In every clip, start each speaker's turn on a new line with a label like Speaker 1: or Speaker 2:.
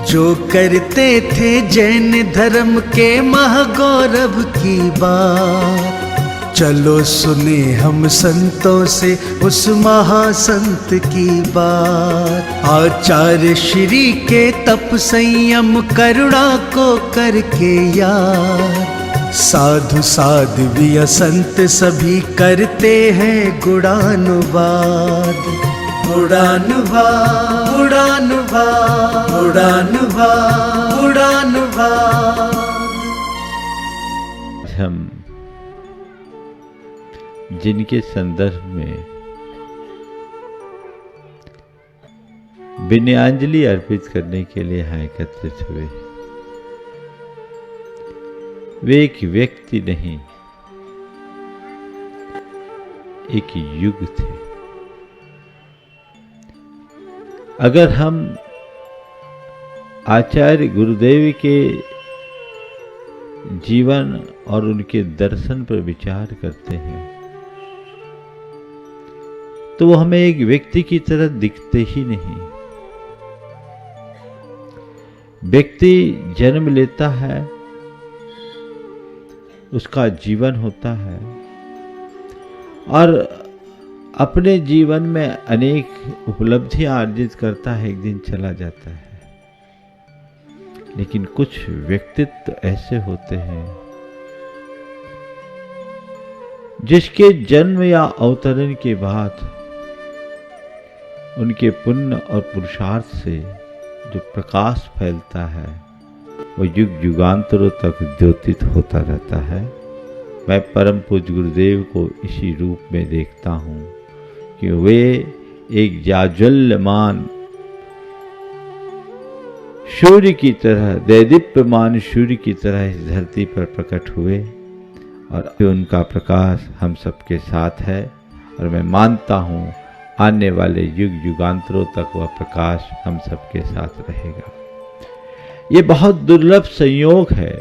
Speaker 1: जो करते थे जैन धर्म के महागौरव की बात, चलो सुने हम संतों से उस महासंत की बात। आचार्य श्री के तप संयम करुणा को करके याद, साधु साध्वी संत सभी करते हैं गुणानुवाद। गुणानुवाद गुणानुवाद गुणानुवाद गुणानुवाद।
Speaker 2: हम जिनके संदर्भ में विनयाञ्जलि अर्पित करने के लिए यहाँ एकत्रित हुए, वे एक व्यक्ति नहीं, एक युग थे। अगर हम आचार्य गुरुदेव के जीवन और उनके दर्शन पर विचार करते हैं तो वो हमें एक व्यक्ति की तरह दिखते ही नहीं। व्यक्ति जन्म लेता है, उसका जीवन होता है और अपने जीवन में अनेक उपलब्धियां अर्जित करता है, एक दिन चला जाता है। लेकिन कुछ व्यक्तित्व ऐसे होते हैं जिसके जन्म या अवतरण के बाद उनके पुण्य और पुरुषार्थ से जो प्रकाश फैलता है वो युग युगांतरों तक द्योतित होता रहता है। मैं परम पूज्य गुरुदेव को इसी रूप में देखता हूँ कि वे एक जाज्वल्यमान सूर्य की तरह, दैदीप्यमान सूर्य की तरह इस धरती पर प्रकट हुए और उनका प्रकाश हम सबके साथ है। और मैं मानता हूँ आने वाले युग युगांतरों तक वह प्रकाश हम सबके साथ रहेगा। ये बहुत दुर्लभ संयोग है,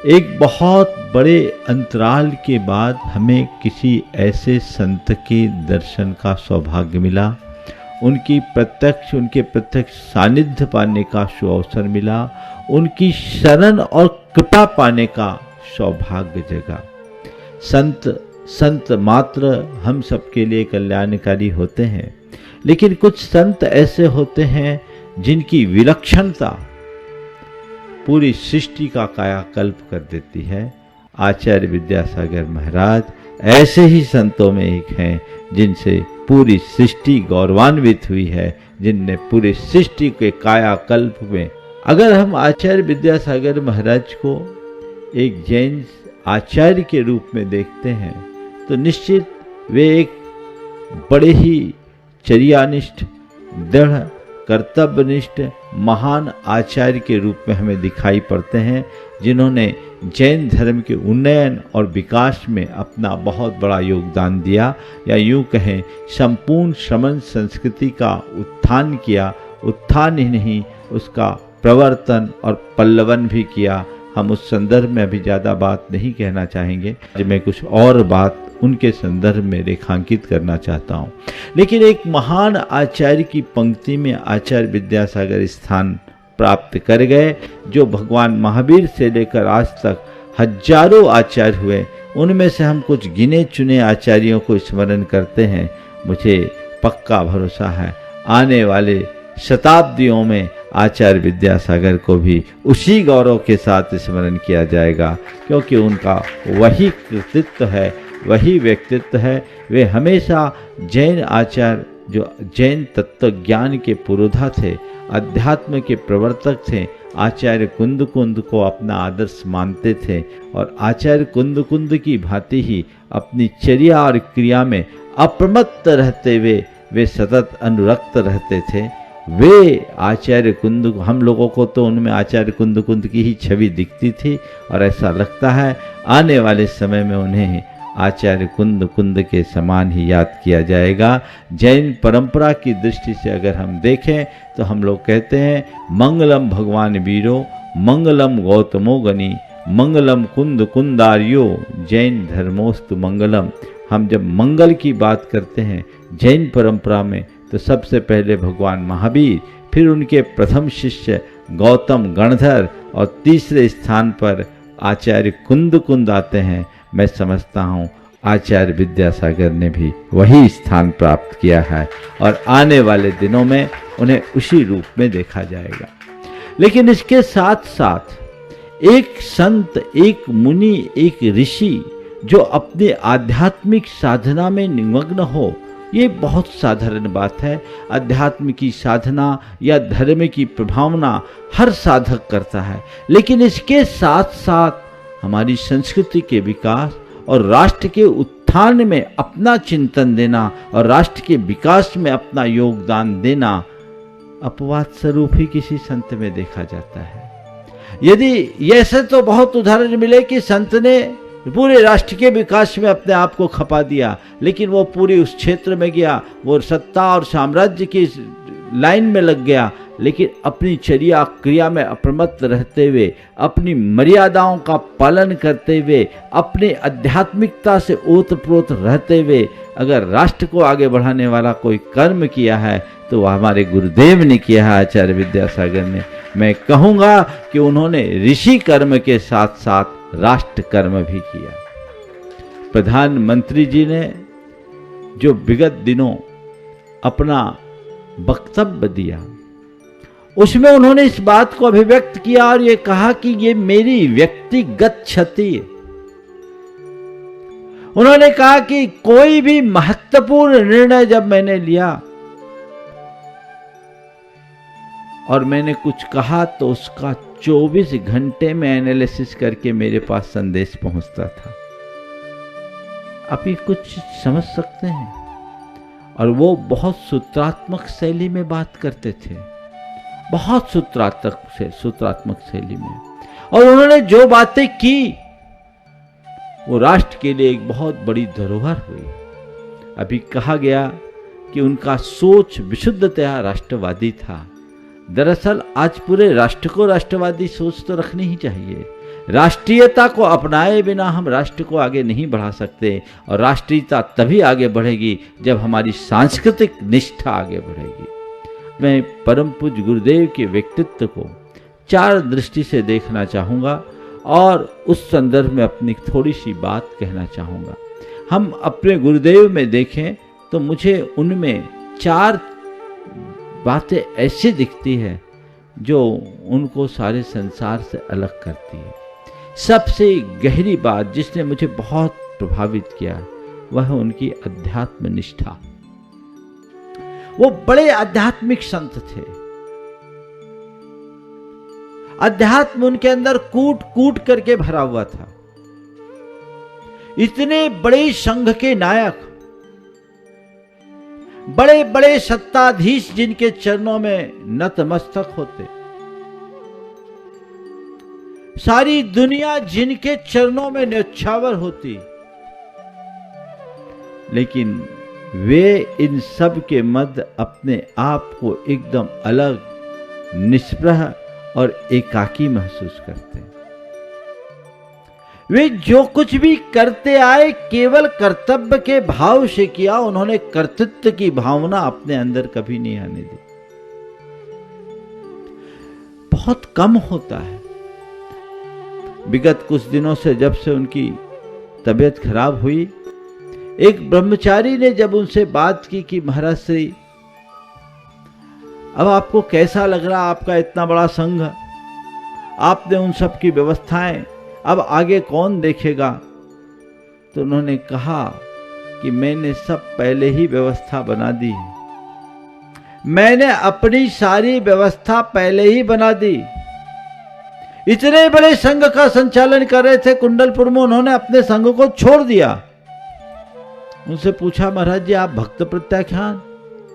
Speaker 2: एक बहुत बड़े अंतराल के बाद हमें किसी ऐसे संत के दर्शन का सौभाग्य मिला, उनके प्रत्यक्ष सानिध्य पाने का सुअवसर मिला, उनकी शरण और कृपा पाने का सौभाग्य जगा। संत मात्र हम सबके लिए कल्याणकारी होते हैं, लेकिन कुछ संत ऐसे होते हैं जिनकी विलक्षणता पूरी सृष्टि का कायाकल्प कर देती है। आचार्य विद्यासागर महाराज ऐसे ही संतों में एक हैं जिनसे पूरी सृष्टि गौरवान्वित हुई है, जिनने पूरी सृष्टि के कायाकल्प में, अगर हम आचार्य विद्यासागर महाराज को एक जैन आचार्य के रूप में देखते हैं तो निश्चित वे एक बड़े ही चर्यानिष्ठ, दृढ़, कर्तव्यनिष्ठ महान आचार्य के रूप में हमें दिखाई पड़ते हैं, जिन्होंने जैन धर्म के उन्नयन और विकास में अपना बहुत बड़ा योगदान दिया, या यूँ कहें संपूर्ण श्रमण संस्कृति का उत्थान किया। उत्थान ही नहीं, उसका प्रवर्तन और पल्लवन भी किया। हम उस संदर्भ में अभी ज़्यादा बात नहीं कहना चाहेंगे, मैं कुछ और बात उनके संदर्भ में रेखांकित करना चाहता हूँ। लेकिन एक महान आचार्य की पंक्ति में आचार्य विद्यासागर स्थान प्राप्त कर गए, जो भगवान महावीर से लेकर आज तक हजारों आचार्य हुए, उनमें से हम कुछ गिने चुने आचार्यों को स्मरण करते हैं। मुझे पक्का भरोसा है आने वाले शताब्दियों में आचार्य विद्यासागर को भी उसी गौरव के साथ स्मरण किया जाएगा, क्योंकि उनका वही कृतित्व है, वही व्यक्तित्व है। वे हमेशा जैन आचार्य, जो जैन तत्व ज्ञान के पुरोधा थे, अध्यात्म के प्रवर्तक थे, आचार्य कुंद को अपना आदर्श मानते थे और आचार्य कुंद की भांति ही अपनी चर्या और क्रिया में अप्रमत्त रहते हुए वे सतत अनुरक्त रहते थे। वे आचार्य कुंद, हम लोगों को तो उनमें आचार्य कुंद की ही छवि दिखती थी और ऐसा लगता है आने वाले समय में उन्हें आचार्य कुंद के समान ही याद किया जाएगा। जैन परंपरा की दृष्टि से अगर हम देखें तो हम लोग कहते हैं मंगलम भगवान वीरो, मंगलम गौतमो गनी, मंगलम कुंदार्यो, जैन धर्मोस्तु मंगलम। हम जब मंगल की बात करते हैं जैन परंपरा में, तो सबसे पहले भगवान महावीर, फिर उनके प्रथम शिष्य गौतम गणधर और तीसरे स्थान पर आचार्य कुंद आते हैं। मैं समझता हूँ आचार्य विद्यासागर ने भी वही स्थान प्राप्त किया है और आने वाले दिनों में उन्हें उसी रूप में देखा जाएगा। लेकिन इसके साथ साथ एक संत, एक मुनि, एक ऋषि जो अपने आध्यात्मिक साधना में निमग्न हो, ये बहुत साधारण बात है। अध्यात्म की साधना या धर्म की प्रभावना हर साधक करता है, लेकिन इसके साथ साथ हमारी संस्कृति के विकास और राष्ट्र के उत्थान में अपना चिंतन देना और राष्ट्र के विकास में अपना योगदान देना अपवाद स्वरूप ही किसी संत में देखा जाता है। यदि ऐसे तो बहुत उदाहरण मिले कि संत ने पूरे राष्ट्र के विकास में अपने आप को खपा दिया, लेकिन वो पूरे उस क्षेत्र में गया, वो सत्ता और साम्राज्य की लाइन में लग गया, लेकिन अपनी चर्या क्रिया में अप्रमत्त रहते हुए, अपनी मर्यादाओं का पालन करते हुए, अपनी आध्यात्मिकता से ओतप्रोत रहते हुए अगर राष्ट्र को आगे बढ़ाने वाला कोई कर्म किया है तो वह हमारे गुरुदेव ने किया है, आचार्य विद्यासागर ने। मैं कहूँगा कि उन्होंने ऋषि कर्म के साथ साथ राष्ट्र कर्म भी किया। प्रधानमंत्री जी ने जो विगत दिनों अपना वक्तव्य दिया, उसमें उन्होंने इस बात को अभिव्यक्त किया और ये कहा कि ये मेरी व्यक्तिगत क्षति है। उन्होंने कहा कि कोई भी महत्वपूर्ण निर्णय जब मैंने लिया और मैंने कुछ कहा तो उसका 24 घंटे में एनालिसिस करके मेरे पास संदेश पहुंचता था। आप ये कुछ समझ सकते हैं? और वो बहुत सूत्रात्मक शैली में बात करते थे, बहुत सूत्रात्मक शैली में। और उन्होंने जो बातें की वो राष्ट्र के लिए एक बहुत बड़ी धरोहर हुई। अभी कहा गया कि उनका सोच विशुद्धतया राष्ट्रवादी था। दरअसल आज पूरे राष्ट्र को राष्ट्रवादी सोच तो रखनी ही चाहिए। राष्ट्रीयता को अपनाए बिना हम राष्ट्र को आगे नहीं बढ़ा सकते, और राष्ट्रीयता तभी आगे बढ़ेगी जब हमारी सांस्कृतिक निष्ठा आगे बढ़ेगी। मैं परम पूज्य गुरुदेव के व्यक्तित्व को 4 दृष्टि से देखना चाहूँगा और उस संदर्भ में अपनी थोड़ी सी बात कहना चाहूँगा। हम अपने गुरुदेव में देखें तो मुझे उनमें 4 बातें ऐसी दिखती है जो उनको सारे संसार से अलग करती है। सबसे गहरी बात जिसने मुझे बहुत प्रभावित किया वह है उनकी अध्यात्म निष्ठा। वो बड़े आध्यात्मिक संत थे। अध्यात्म उनके अंदर कूट कूट करके भरा हुआ था। इतने बड़े संघ के नायक, बड़े बड़े सत्ताधीश जिनके चरणों में नतमस्तक होते, सारी दुनिया जिनके चरणों में न्यौछावर होती, लेकिन वे इन सब के मध्य अपने आप को एकदम अलग, निष्प्रह और एकाकी महसूस करते। वे जो कुछ भी करते आए केवल कर्तव्य के भाव से किया। उन्होंने कर्तृत्व की भावना अपने अंदर कभी नहीं आने दी। बहुत कम होता है। विगत कुछ दिनों से जब से उनकी तबीयत खराब हुई, एक ब्रह्मचारी ने जब उनसे बात की कि महाराज श्री, अब आपको कैसा लग रहा, आपका इतना बड़ा संघ, आपने उन सब की व्यवस्थाएं, अब आगे कौन देखेगा? तो उन्होंने कहा कि मैंने सब पहले ही व्यवस्था बना दी है। मैंने अपनी सारी व्यवस्था पहले ही बना दी। इतने बड़े संघ का संचालन कर रहे थे कुंडलपुर में, उन्होंने अपने संघ को छोड़ दिया। उनसे पूछा, महाराज जी आप भक्त प्रत्याख्यान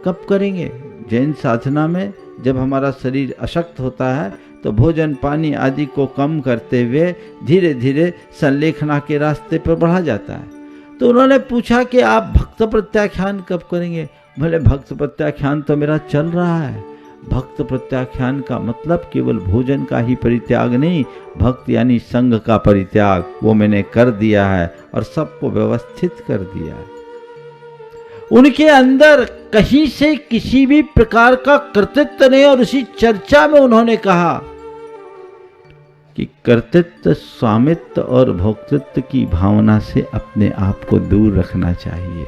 Speaker 2: कब करेंगे? जैन साधना में जब हमारा शरीर अशक्त होता है तो भोजन पानी आदि को कम करते हुए धीरे धीरे संलेखना के रास्ते पर बढ़ा जाता है। तो उन्होंने पूछा कि आप भक्त प्रत्याख्यान कब करेंगे? भले भक्त प्रत्याख्यान तो मेरा चल रहा है, भक्त प्रत्याख्यान का मतलब केवल भोजन का ही परित्याग नहीं, भक्त यानी संग का परित्याग, वो मैंने कर दिया है और सबको व्यवस्थित कर दिया है। उनके अंदर कहीं से किसी भी प्रकार का कर्तृत्व नहीं। और उसी चर्चा में उन्होंने कहा कि कर्तृत्व, स्वामित्व और भोक्तृत्व की भावना से अपने आप को दूर रखना चाहिए।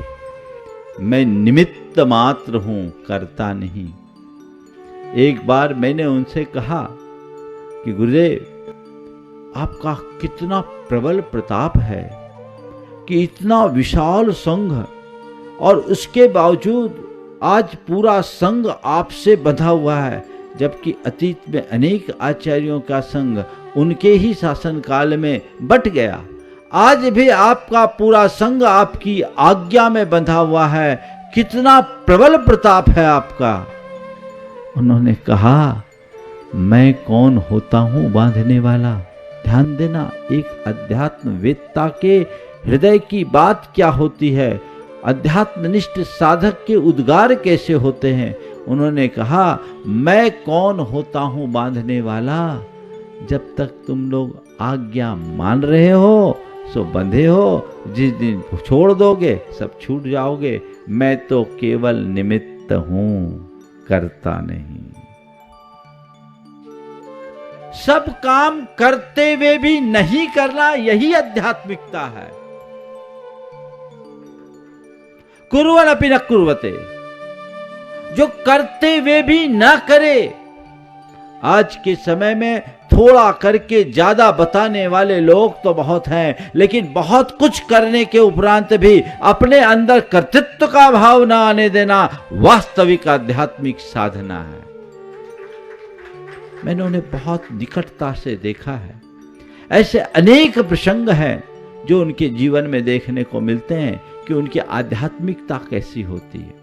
Speaker 2: मैं निमित्त मात्र हूं, कर्ता नहीं। एक बार मैंने उनसे कहा कि गुरुदेव, आपका कितना प्रबल प्रताप है कि इतना विशाल संघ, और उसके बावजूद आज पूरा संघ आपसे बंधा हुआ है, जबकि अतीत में अनेक आचार्यों का संघ उनके ही शासन काल में बट गया। आज भी आपका पूरा संघ आपकी आज्ञा में बंधा हुआ है। कितना प्रबल प्रताप है आपका। उन्होंने कहा, मैं कौन होता हूं बांधने वाला। ध्यान देना, एक अध्यात्मवेत्ता के हृदय की बात क्या होती है, अध्यात्मनिष्ठ साधक के उद्गार कैसे होते हैं। उन्होंने कहा, मैं कौन होता हूं बांधने वाला। जब तक तुम लोग आज्ञा मान रहे हो सो बंधे हो, जिस दिन छोड़ दोगे सब छूट जाओगे। मैं तो केवल निमित्त हूं, करता नहीं। सब काम करते हुए भी नहीं करना, यही आध्यात्मिकता है। कुर्वन् अपि न कुर्वते, जो करते हुए भी ना करे। आज के समय में थोड़ा करके ज्यादा बताने वाले लोग तो बहुत हैं, लेकिन बहुत कुछ करने के उपरांत भी अपने अंदर कर्तृत्व का भाव न आने देना वास्तविक आध्यात्मिक साधना है। मैंने उन्हें बहुत निकटता से देखा है। ऐसे अनेक प्रसंग हैं जो उनके जीवन में देखने को मिलते हैं कि उनकी आध्यात्मिकता कैसी होती है।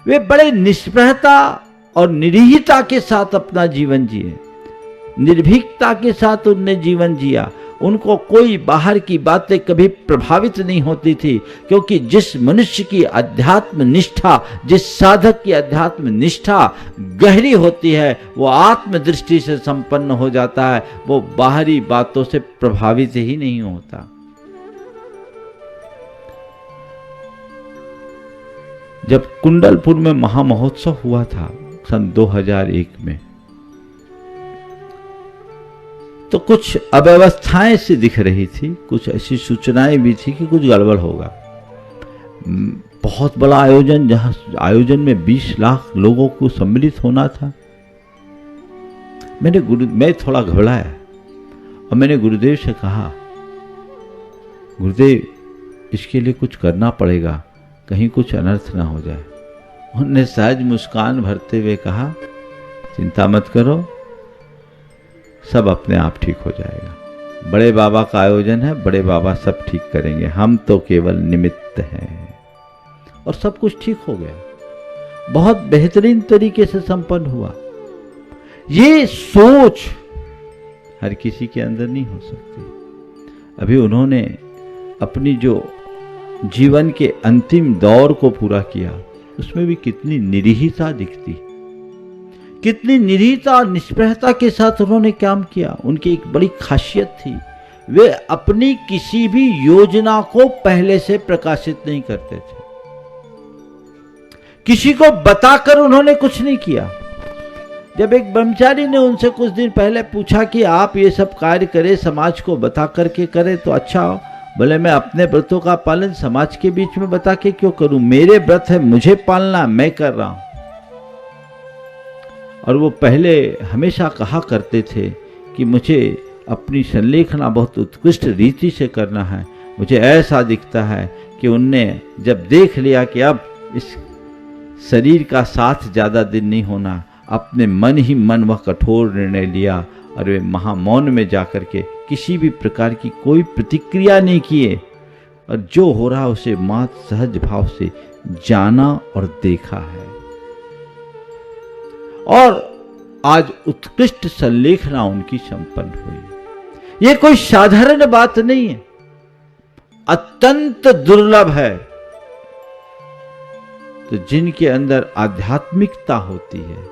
Speaker 2: वे बड़े निष्प्रहता और निरीहता के साथ अपना जीवन जिए, निर्भीकता के साथ उनने जीवन जिया। उनको कोई बाहर की बातें कभी प्रभावित नहीं होती थी, क्योंकि जिस मनुष्य की अध्यात्म निष्ठा, जिस साधक की अध्यात्म निष्ठा गहरी होती है, वो आत्म दृष्टि से संपन्न हो जाता है। वो बाहरी बातों से प्रभावित ही नहीं होता। जब कुंडलपुर में महामहोत्सव हुआ था सन 2001 में, तो कुछ अव्यवस्थाएं सी दिख रही थी, कुछ ऐसी सूचनाएं भी थी कि कुछ गड़बड़ होगा। बहुत बड़ा आयोजन, जहां आयोजन में 20 लाख लोगों को सम्मिलित होना था। मैं थोड़ा घबराया और मैंने गुरुदेव से कहा, गुरुदेव, इसके लिए कुछ करना पड़ेगा, कहीं कुछ अनर्थ ना हो जाए। उन्होंने सहज मुस्कान भरते हुए कहा, चिंता मत करो, सब अपने आप ठीक हो जाएगा। बड़े बाबा का आयोजन है, बड़े बाबा सब ठीक करेंगे, हम तो केवल निमित्त हैं। और सब कुछ ठीक हो गया, बहुत बेहतरीन तरीके से संपन्न हुआ। ये सोच हर किसी के अंदर नहीं हो सकती। अभी उन्होंने अपनी जो जीवन के अंतिम दौर को पूरा किया, उसमें भी कितनी निरीहता दिखती, कितनी निरीहता और निष्प्रहता के साथ उन्होंने काम किया। उनकी एक बड़ी खासियत थी, वे अपनी किसी भी योजना को पहले से प्रकाशित नहीं करते थे। किसी को बताकर उन्होंने कुछ नहीं किया। जब एक ब्रह्मचारी ने उनसे कुछ दिन पहले पूछा कि आप ये सब कार्य करें, समाज को बता करके करें तो अच्छा हो। बोले, मैं अपने व्रतों का पालन समाज के बीच में बता के क्यों करूं, मेरे व्रत है, मुझे पालना, मैं कर रहा हूं। और वो पहले हमेशा कहा करते थे कि मुझे अपनी संलेखना बहुत उत्कृष्ट रीति से करना है। मुझे ऐसा दिखता है कि उनने जब देख लिया कि अब इस शरीर का साथ ज़्यादा दिन नहीं होना, अपने मन ही मन वह कठोर निर्णय लिया और वे महामौन में जाकर के किसी भी प्रकार की कोई प्रतिक्रिया नहीं किए, और जो हो रहा उसे मात सहज भाव से जाना और देखा है। और आज उत्कृष्ट संलेखना उनकी संपन्न हुई। यह कोई साधारण बात नहीं है, अत्यंत दुर्लभ है। तो जिनके अंदर आध्यात्मिकता होती है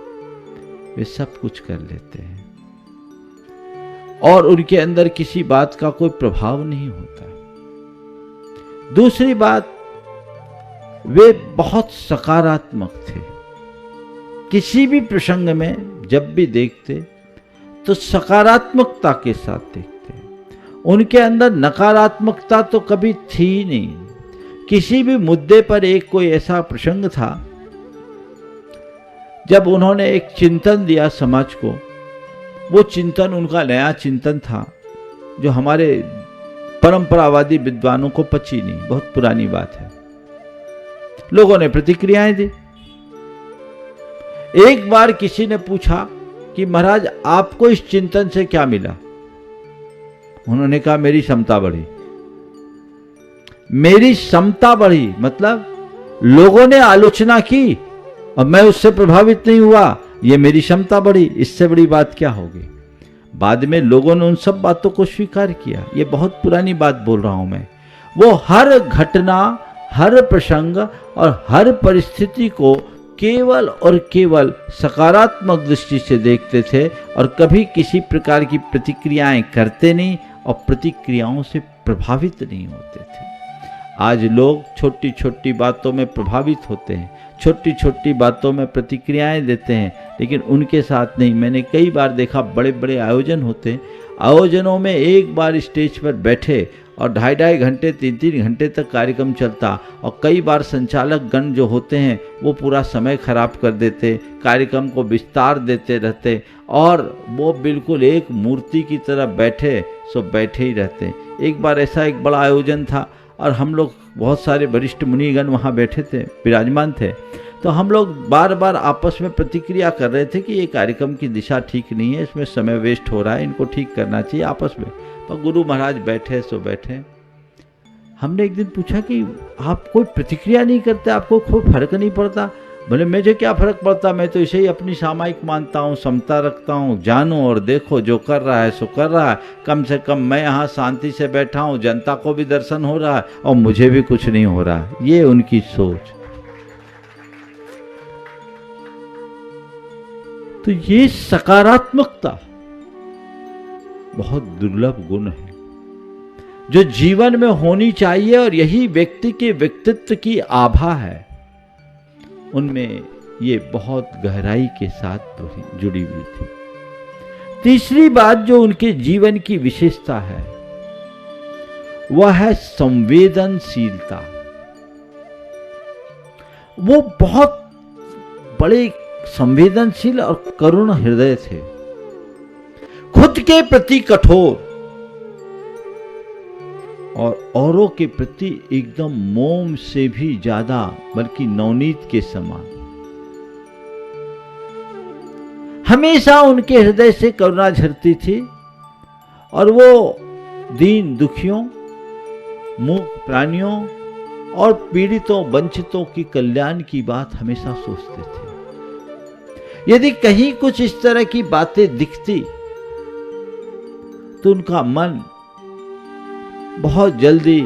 Speaker 2: वे सब कुछ कर लेते हैं और उनके अंदर किसी बात का कोई प्रभाव नहीं होता। दूसरी बात, वे बहुत सकारात्मक थे। किसी भी प्रसंग में जब भी देखते तो सकारात्मकता के साथ देखते। उनके अंदर नकारात्मकता तो कभी थी नहीं। किसी भी मुद्दे पर एक कोई ऐसा प्रसंग था जब उन्होंने एक चिंतन दिया समाज को, वो चिंतन उनका नया चिंतन था जो हमारे परंपरावादी विद्वानों को पची नहीं, बहुत पुरानी बात है। लोगों ने प्रतिक्रियाएं दी। एक बार किसी ने पूछा कि महाराज आपको इस चिंतन से क्या मिला? उन्होंने कहा मेरी क्षमता बढ़ी। मेरी क्षमता बढ़ी मतलब लोगों ने आलोचना की और मैं उससे प्रभावित नहीं हुआ, ये मेरी क्षमता बढ़ी। इससे बड़ी बात क्या होगी? बाद में लोगों ने उन सब बातों को स्वीकार किया। ये बहुत पुरानी बात बोल रहा हूं मैं। वो हर घटना, हर प्रसंग और हर परिस्थिति को केवल और केवल सकारात्मक दृष्टि से देखते थे और कभी किसी प्रकार की प्रतिक्रियाएं करते नहीं और प्रतिक्रियाओं से प्रभावित नहीं होते थे। आज लोग छोटी छोटी बातों में प्रभावित होते हैं, छोटी छोटी बातों में प्रतिक्रियाएं देते हैं, लेकिन उनके साथ नहीं। मैंने कई बार देखा, बड़े बड़े आयोजन होते हैं, आयोजनों में एक बार स्टेज पर बैठे और 2.5 घंटे 3-3 घंटे तक कार्यक्रम चलता और कई बार संचालक गण जो होते हैं वो पूरा समय खराब कर देते, कार्यक्रम को विस्तार देते रहते और वो बिल्कुल एक मूर्ति की तरह बैठे सो बैठे ही रहते। एक बार ऐसा एक बड़ा आयोजन था और हम लोग बहुत सारे वरिष्ठ मुनिगण वहाँ बैठे थे, विराजमान थे। तो हम लोग बार बार आपस में प्रतिक्रिया कर रहे थे कि ये कार्यक्रम की दिशा ठीक नहीं है, इसमें समय वेस्ट हो रहा है, इनको ठीक करना चाहिए आपस में। पर गुरु महाराज बैठे सो बैठे। हमने एक दिन पूछा कि आप कोई प्रतिक्रिया नहीं करते, आपको कोई फर्क नहीं पड़ता? बोले मुझे क्या फर्क पड़ता, मैं तो इसे ही अपनी सामायिक मानता हूँ, समता रखता हूँ, जानो और देखो, जो कर रहा है सो कर रहा है। कम से कम मैं यहाँ शांति से बैठा हूँ, जनता को भी दर्शन हो रहा है और मुझे भी कुछ नहीं हो रहा है। ये उनकी सोच। तो ये सकारात्मकता बहुत दुर्लभ गुण है जो जीवन में होनी चाहिए और यही व्यक्ति के व्यक्तित्व की आभा है। उनमें ये बहुत गहराई के साथ जुड़ी हुई थी। तीसरी बात जो उनके जीवन की विशेषता है वह है संवेदनशीलता। वो बहुत बड़े संवेदनशील और करुण हृदय थे, खुद के प्रति कठोर और औरों के प्रति एकदम मोम से भी ज्यादा, बल्कि नवनीत के समान। हमेशा उनके हृदय से करुणा झरती थी और वो दीन दुखियों, मूक प्राणियों और पीड़ितों वंचितों की कल्याण की बात हमेशा सोचते थे। यदि कहीं कुछ इस तरह की बातें दिखती तो उनका मन बहुत जल्दी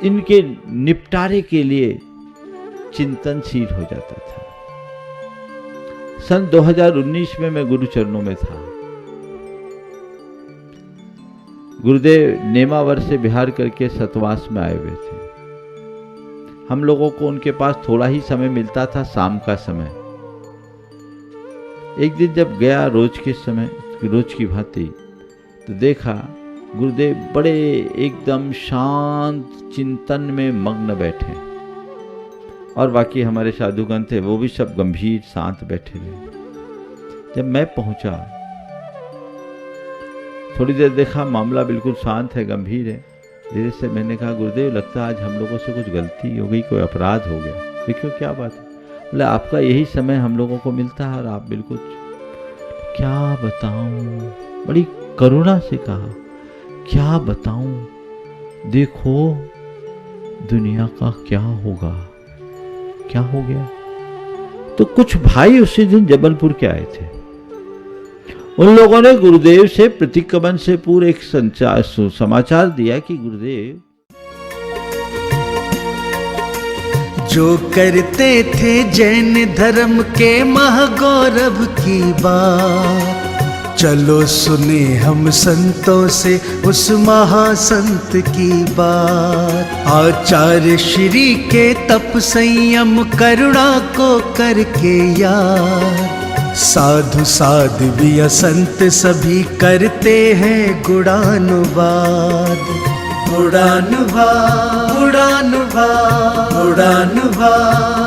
Speaker 2: इनके निपटारे के लिए चिंतनशील हो जाता था। सन 2019 में मैं गुरु चरणों में था। गुरुदेव नेमावर से बिहार करके सतवास में आए हुए थे। हम लोगों को उनके पास थोड़ा ही समय मिलता था, शाम का समय। एक दिन जब गया रोज के समय, रोज की भांति, तो देखा गुरुदेव बड़े एकदम शांत चिंतन में मग्न बैठे और बाकी हमारे साधुगण थे वो भी सब गंभीर शांत बैठे रहे। जब मैं पहुंचा, थोड़ी देर देखा मामला बिल्कुल शांत है, गंभीर है। धीरे से मैंने कहा गुरुदेव लगता है आज हम लोगों से कुछ गलती हो गई, कोई अपराध हो गया। देखियो क्या बात है? बोले आपका यही समय हम लोगों को मिलता है और आप बिल्कुल, क्या बताऊं, बड़ी करुणा से कहा, क्या बताऊं, देखो दुनिया का क्या होगा। क्या हो गया? तो कुछ भाई उसी दिन जबलपुर के आए थे। उन लोगों ने गुरुदेव से प्रतिक्रमण से पूरे एक समाचार दिया कि गुरुदेव
Speaker 1: जो करते थे जैन धर्म के महागौरव की बात। चलो सुने हम संतों से उस महासंत की बात। आचार्य श्री के तप संयम करुणा को करके याद। साधु साध्वी संत सभी करते हैं गुणानुवाद। गुणानुवाद गुणानुवाद गुणानुवाद